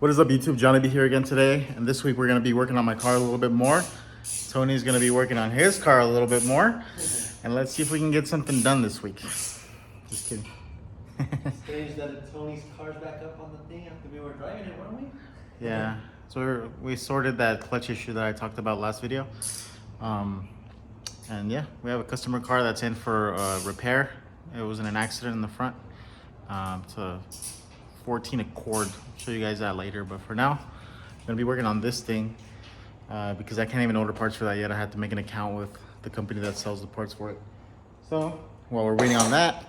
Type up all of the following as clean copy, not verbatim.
What is up, YouTube? Jonny B here again today, and this week we're going to be working on my car a little bit more. Tony's going to be working on his car a little bit more, and let's see if we can get something done this week. Just kidding. Strange that Tony's car's back up on the thing after we were driving it, weren't we? Yeah, so we sorted that clutch issue that I talked about last video. And yeah, we have a customer car that's in for repair. It was in an accident in the front. It's a 14 Accord. I'll show you guys that later, but for now I'm gonna be working on this thing because I can't even order parts for that yet. I had to make an account with the company that sells the parts for it. So while we're waiting on that,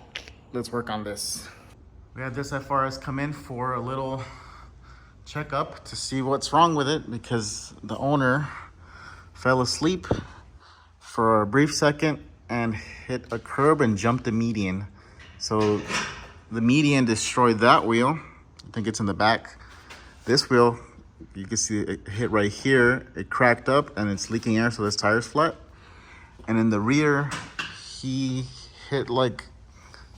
let's work on this. We had this FRS come in for a little checkup to see what's wrong with it because the owner fell asleep for a brief second and hit a curb and jumped the median. So the median destroyed that wheel. I think it's in the back. This wheel, you can see it hit right here. It cracked up and it's leaking air, so this tire's flat. And in the rear, he hit like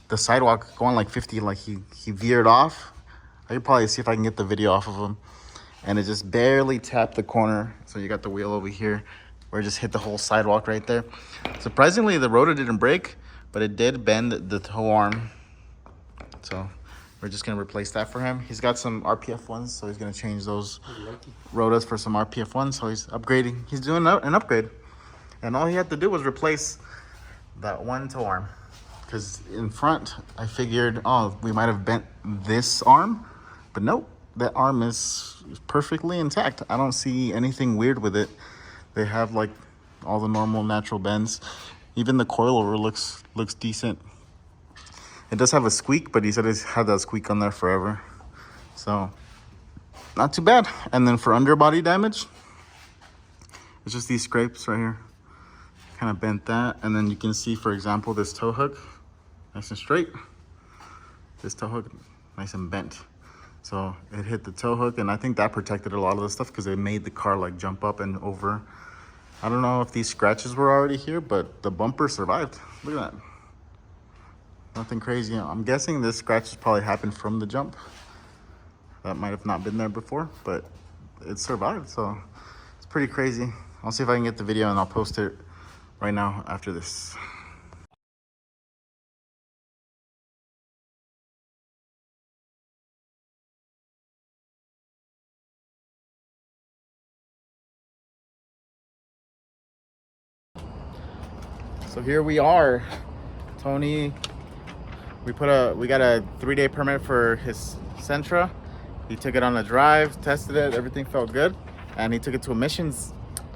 the sidewalk going like 50, like he veered off. I could probably see if I can get the video off of him. And it just barely tapped the corner. So you got the wheel over here where it just hit the whole sidewalk right there. Surprisingly, the rotor didn't break, but it did bend the tow arm. So we're just gonna replace that for him. He's got some RPF ones, so he's gonna change those rotors for some RPF ones. So he's upgrading. He's doing an upgrade. And all he had to do was replace that one tow arm. Because in front, I figured, oh, we might have bent this arm, but nope, that arm is perfectly intact. I don't see anything weird with it. They have like all the normal natural bends. Even the coilover looks decent. It does have a squeak, but he said he's had that squeak on there forever. So not too bad. And then for underbody damage, it's just these scrapes right here. Kind of bent that. And then you can see, for example, this tow hook, nice and straight. This tow hook, nice and bent. So it hit the tow hook, and I think that protected a lot of the stuff because it made the car like jump up and over. I don't know if these scratches were already here, but the bumper survived. Look at that. Nothing crazy. I'm guessing this scratches probably happened from the jump. That might have not been there before, but it survived, so it's pretty crazy. I'll see if I can get the video and I'll post it right now after this. So here we are. Tony, we got a 3-day permit for his Sentra. He took it on a drive, tested it, everything felt good, and he took it to emissions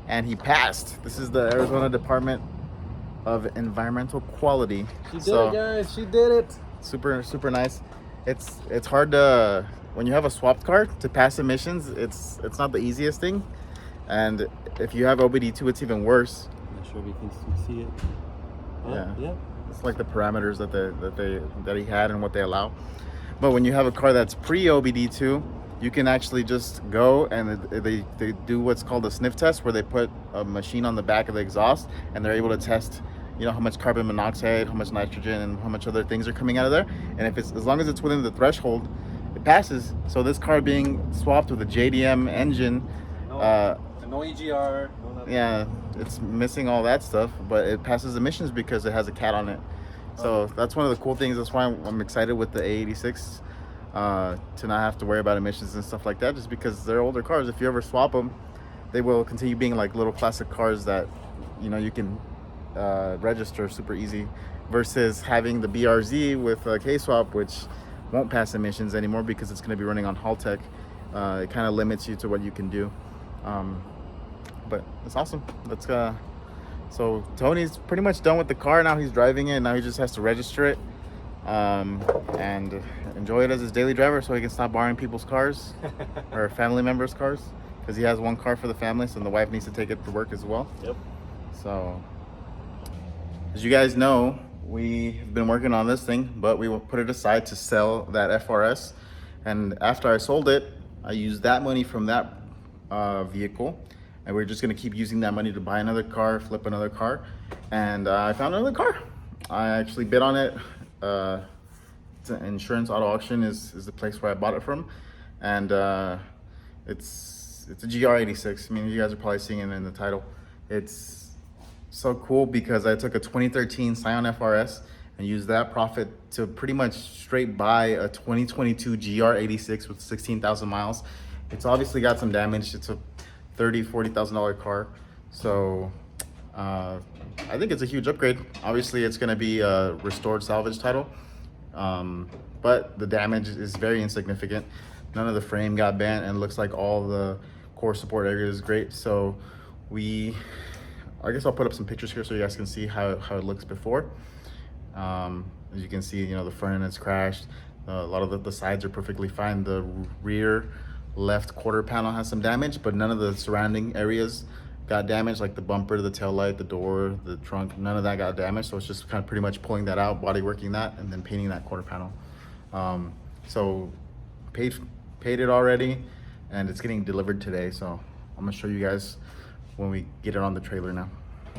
and he passed. This is the Arizona Department of Environmental Quality. She did it, guys. She did it. Super nice. It's hard to, when you have a swapped car, to pass emissions. It's not the easiest thing, and if you have OBD2, it's even worse. I'm not sure if you can see it. Yeah. It's like the parameters that he had and what they allow. But when you have a car that's pre-OBD2, you can actually just go and they do what's called a sniff test, where they put a machine on the back of the exhaust and they're able to test, you know, how much carbon monoxide, how much nitrogen, and how much other things are coming out of there. And if it's, as long as it's within the threshold, it passes. So this car being swapped with a JDM engine, no EGR, no nothing. Yeah, it's missing all that stuff, but it passes emissions because it has a cat on it. So that's one of the cool things. That's why I'm excited with the A86 to not have to worry about emissions and stuff like that, just because they're older cars. If you ever swap them, they will continue being like little classic cars that, you know, you can register super easy, versus having the BRZ with a K-swap, which won't pass emissions anymore because it's going to be running on Haltech. It kind of limits you to what you can do. But it's awesome. Let's so Tony's pretty much done with the car. Now he's driving it. Now he just has to register it and enjoy it as his daily driver, so he can stop borrowing people's cars or family members' cars, because he has one car for the family, so the wife needs to take it to work as well. Yep. So as you guys know, we have been working on this thing, but we will put it aside to sell that FRS. And after I sold it, I used that money from that vehicle, and we're just gonna keep using that money to buy another car, flip another car. And I found another car. I actually bid on it. Insurance Auto Auction is the place where I bought it from. And It's a GR86. I mean, you guys are probably seeing it in the title. It's so cool because I took a 2013 Scion FRS and used that profit to pretty much straight buy a 2022 GR86 with 16,000 miles. It's obviously got some damage. It's a $40,000 car. So I think it's a huge upgrade. Obviously, it's going to be a restored salvage title, but the damage is very insignificant. None of the frame got bent, and it looks like all the core support area is great. So I guess I'll put up some pictures here so you guys can see how it looks before. As you can see, the front end is crashed. A lot of the sides are perfectly fine. The rear left quarter panel has some damage, but none of the surrounding areas got damaged, like the bumper, the tail light, the door, the trunk. None of that got damaged. So it's just kind of pretty much pulling that out, body working that, and then painting that quarter panel. So paid it already, and it's getting delivered today. So I'm gonna show you guys when we get it on the trailer now.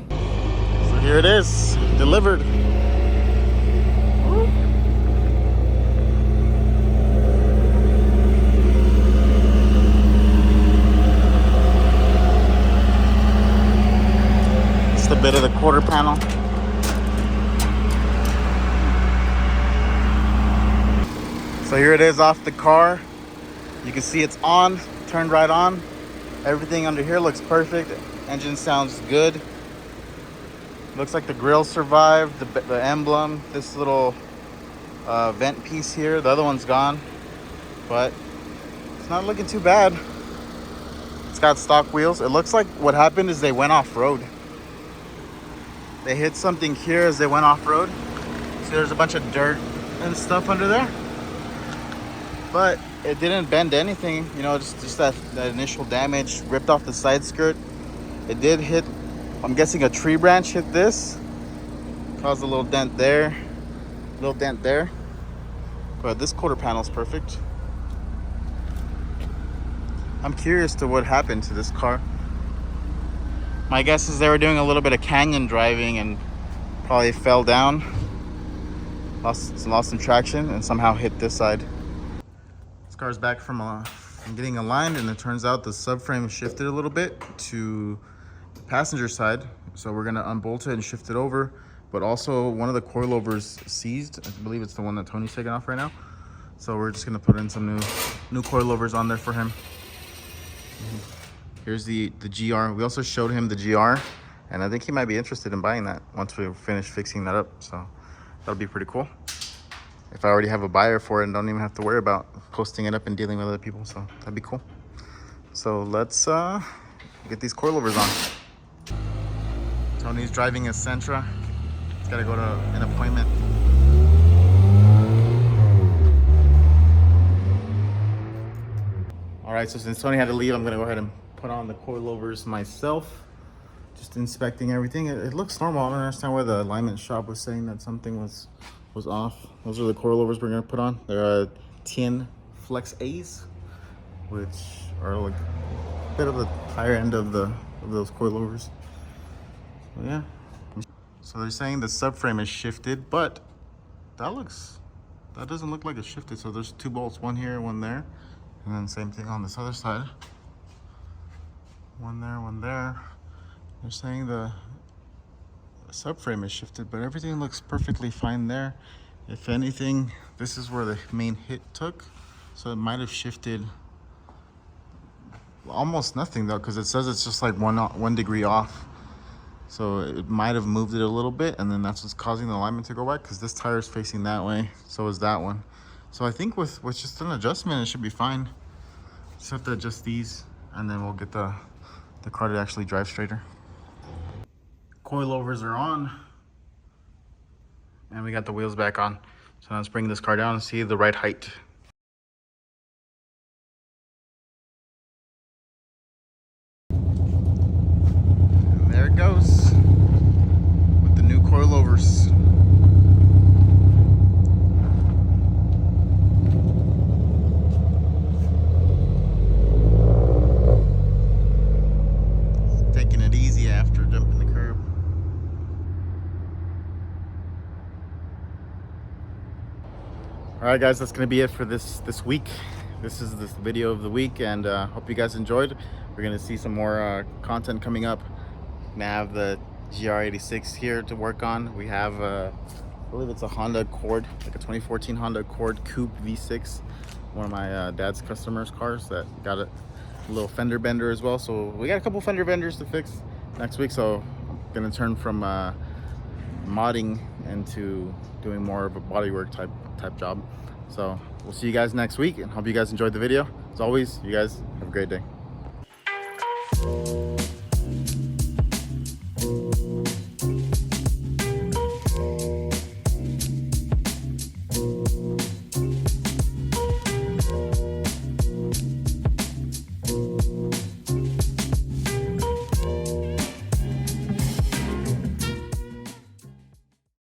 So here it is, delivered. Just a bit of the quarter panel. So here it is off the car. You can see it's on, turned right on. Everything under here looks perfect. Engine sounds good. Looks like the grill survived, the emblem, this little vent piece here. The other one's gone, but it's not looking too bad. It's got stock wheels. It looks like what happened is they went off-road. They hit something here as they went off-road. So there's a bunch of dirt and stuff under there. But it didn't bend anything, just that initial damage, ripped off the side skirt. It did hit, I'm guessing a tree branch hit this, caused a little dent there, but this quarter panel is perfect. I'm curious to what happened to this car. My guess is they were doing a little bit of canyon driving and probably fell down, lost some traction, and somehow hit this side. This car's back from getting aligned, and it turns out the subframe shifted a little bit to the passenger side. So we're gonna unbolt it and shift it over. But also one of the coilovers seized. I believe it's the one that Tony's taking off right now. So we're just gonna put in some new coilovers on there for him. Here's the GR. We also showed him the GR, and I think he might be interested in buying that once we finish fixing that up. So that'll be pretty cool. If I already have a buyer for it and don't even have to worry about posting it up and dealing with other people, so that'd be cool. So let's get these coilovers on. Tony's driving his Sentra. He's got to go to an appointment. All right, so since Tony had to leave, I'm gonna go ahead and put on the coilovers myself. Just inspecting everything. It looks normal. I don't understand why the alignment shop was saying that something was off. Those are the coilovers we're gonna put on. They're 10 Flex A's, which are like a bit of the higher end of those coilovers. So yeah. So they're saying the subframe is shifted, but that doesn't look like it's shifted. So there's two bolts, one here, one there, and then same thing on this other side. One there, one there. They're saying the subframe is shifted, but everything looks perfectly fine there. If anything, this is where the main hit took, so it might have shifted almost nothing though, because it says it's just like 1 degree off. So it might have moved it a little bit, and then that's what's causing the alignment to go back, because this tire is facing that way, so is that one. So I think with just an adjustment, it should be fine. Just have to adjust these, and then we'll get the car to actually drive straighter. Coilovers are on, and we got the wheels back on. So now let's bring this car down and see the right height. And there it goes with the new coilovers. Taking it easy after jumping the curb. All right, guys, that's gonna be it for this week. This is this video of the week, and hope you guys enjoyed. We're gonna see some more content coming up. Gonna have the GR86 here to work on. We have I believe it's a Honda Accord, like a 2014 Honda Accord Coupe V6, one of my dad's customers' cars that got a little fender bender as well. So we got a couple fender benders to fix next week, so I'm gonna turn from modding into doing more of a bodywork type job. So we'll see you guys next week, and hope you guys enjoyed the video. As always, you guys have a great day.